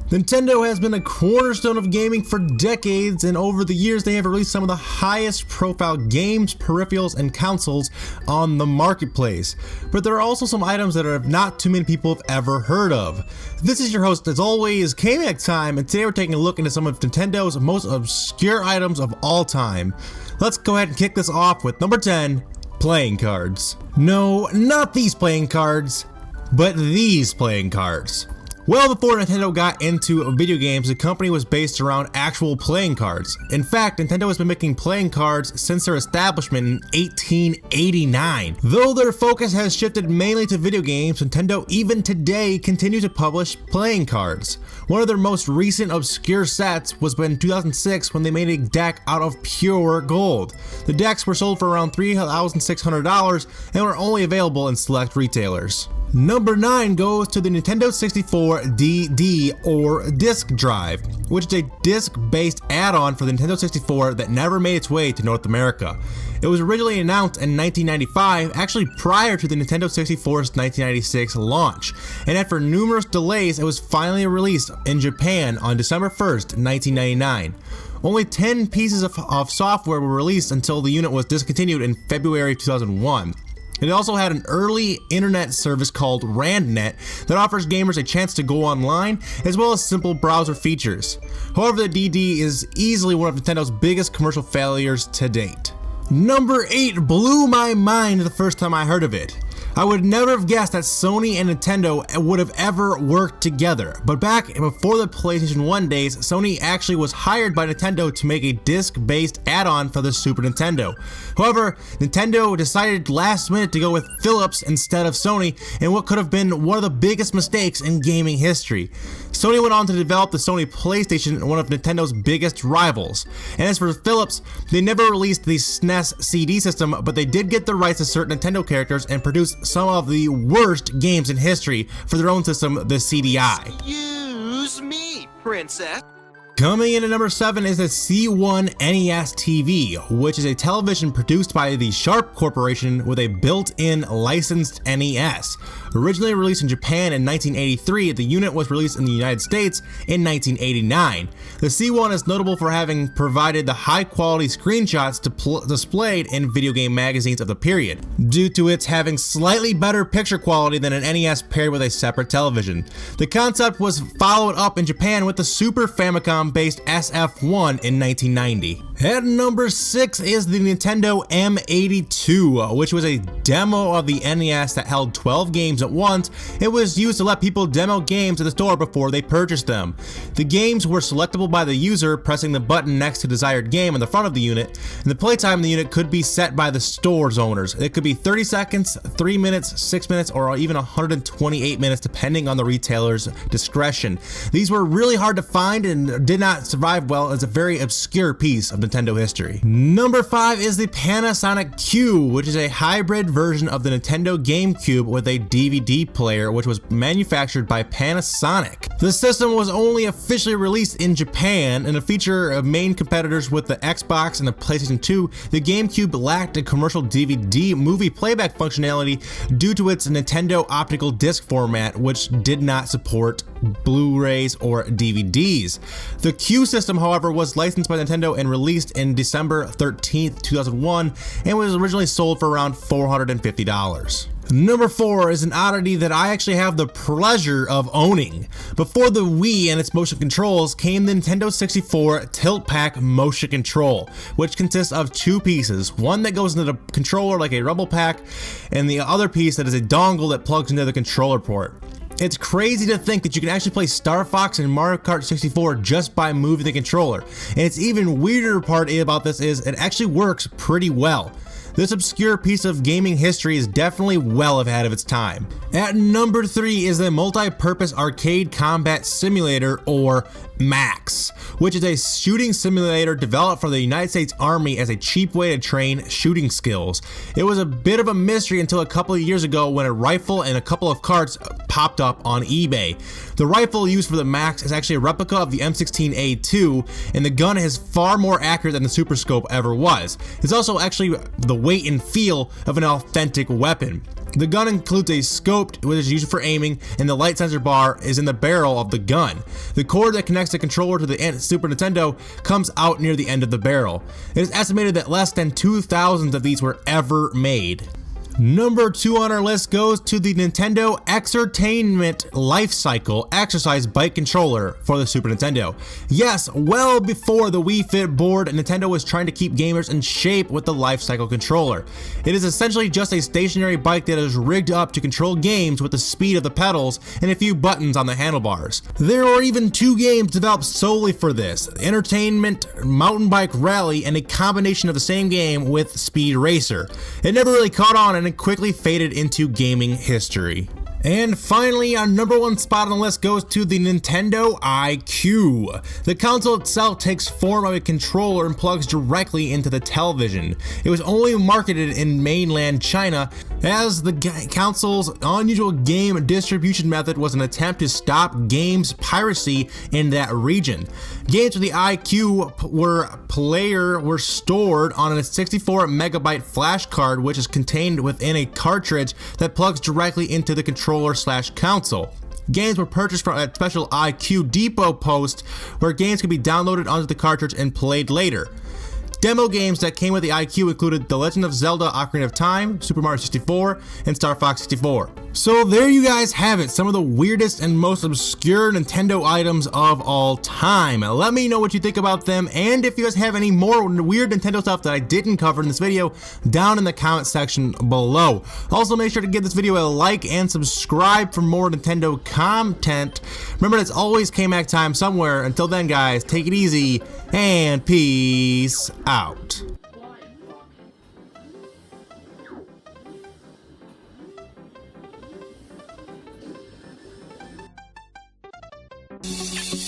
Nintendo has been a cornerstone of gaming for decades, and over the years they have released some of the highest profile games, peripherals, and consoles on the marketplace. But there are also some items that not too many people have ever heard of. This is your host, as always, K-Mac Time, and today we're taking a look into some of Nintendo's most obscure items of all time. Let's go ahead and kick this off with number 10, playing cards. No, not these playing cards, but these playing cards. Well before Nintendo got into video games, the company was based around actual playing cards. In fact, Nintendo has been making playing cards since their establishment in 1889. Though their focus has shifted mainly to video games, Nintendo even today continues to publish playing cards. One of their most recent obscure sets was in 2006 when they made a deck out of pure gold. The decks were sold for around $3,600 and were only available in select retailers. Number 9 goes to the Nintendo 64 DD, or Disk Drive, which is a disc-based add-on for the Nintendo 64 that never made its way to North America. It was originally announced in 1995, actually prior to the Nintendo 64's 1996 launch, and after numerous delays, it was finally released in Japan on December 1st, 1999. Only 10 pieces of software were released until the unit was discontinued in February 2001. It also had an early internet service called RandNet that offers gamers a chance to go online, as well as simple browser features. However, the DD is easily one of Nintendo's biggest commercial failures to date. Number 8 blew my mind the first time I heard of it. I would never have guessed that Sony and Nintendo would have ever worked together, but back before the PlayStation 1 days, Sony actually was hired by Nintendo to make a disc-based add-on for the Super Nintendo. However, Nintendo decided last minute to go with Philips instead of Sony in what could have been one of the biggest mistakes in gaming history. Sony went on to develop the Sony PlayStation, one of Nintendo's biggest rivals. And as for Philips, they never released the SNES CD system, but they did get the rights to certain Nintendo characters and produced some of the worst games in history for their own system, the CDI. Excuse me, princess. Coming in at number 7 is the C1 NES TV, which is a television produced by the Sharp Corporation with a built-in licensed NES. Originally released in Japan in 1983, the unit was released in the United States in 1989. The C1 is notable for having provided the high-quality screenshots displayed in video game magazines of the period, due to its having slightly better picture quality than an NES paired with a separate television. The concept was followed up in Japan with the Super Famicom-based SF1 in 1990. At number 6 is the Nintendo M82, which was a demo of the NES that held 12 games at once. It was used to let people demo games at the store before they purchased them. The games were selectable by the user pressing the button next to desired game on the front of the unit, and the playtime of the unit could be set by the store's owners. It could be 30 seconds, 3 minutes, 6 minutes, or even 128 minutes depending on the retailer's discretion. These were really hard to find and did not survive well as a very obscure piece of Nintendo history. Number 5 is the Panasonic Q, which is a hybrid version of the Nintendo GameCube with a DVD player, which was manufactured by Panasonic. The system was only officially released in Japan, and a feature of main competitors with the Xbox and the PlayStation 2, the GameCube lacked a commercial DVD movie playback functionality due to its Nintendo optical disc format, which did not support Blu-rays or DVDs. The Q system, however, was licensed by Nintendo and released in December 13th, 2001, and was originally sold for around $450. Number 4 is an oddity that I actually have the pleasure of owning. Before the Wii and its motion controls came the Nintendo 64 Tilt Pack Motion Control, which consists of 2 pieces, one that goes into the controller like a Rumble Pack, and the other piece that is a dongle that plugs into the controller port. It's crazy to think that you can actually play Star Fox and Mario Kart 64 just by moving the controller, and it's even weirder part about this is it actually works pretty well. This obscure piece of gaming history is definitely well ahead of its time. At number 3 is the Multi-Purpose Arcade Combat Simulator, or MAX, which is a shooting simulator developed for the United States Army as a cheap way to train shooting skills. It was a bit of a mystery until a couple of years ago when a rifle and a couple of carts popped up on eBay. The rifle used for the MAX is actually a replica of the M16A2, and the gun is far more accurate than the Super Scope ever was. It's also actually the weight and feel of an authentic weapon. The gun includes a scope, which is used for aiming, and the light sensor bar is in the barrel of the gun. The cord that connects the controller to the Super Nintendo comes out near the end of the barrel. It is estimated that less than 2,000 of these were ever made. Number 2 on our list goes to the Nintendo Exertainment Lifecycle exercise bike controller for the Super Nintendo. Yes, well before the Wii Fit board, Nintendo was trying to keep gamers in shape with the Lifecycle controller. It is essentially just a stationary bike that is rigged up to control games with the speed of the pedals and a few buttons on the handlebars. There are even 2 games developed solely for this: Entertainment Mountain Bike Rally and a combination of the same game with Speed Racer. It never really caught on and it quickly faded into gaming history. And finally, our number 1 spot on the list goes to the Nintendo iQ. The console itself takes form of a controller and plugs directly into the television. It was only marketed in mainland China, as the console's unusual game distribution method was an attempt to stop games piracy in that region. Games with the iQ were stored on a 64 megabyte flash card, which is contained within a cartridge that plugs directly into the controller/console. Games were purchased from a special iQ depot post where games could be downloaded onto the cartridge and played later. Demo games that came with the iQ included The Legend of Zelda: Ocarina of Time, Super Mario 64, and Star Fox 64. So there you guys have it, some of the weirdest and most obscure Nintendo items of all time. Let me know what you think about them, and if you guys have any more weird Nintendo stuff that I didn't cover in this video, down in the comment section below. Also, make sure to give this video a like and subscribe for more Nintendo content. Remember, it's always K-Mac time somewhere. Until then, guys, take it easy and peace out. Thank you.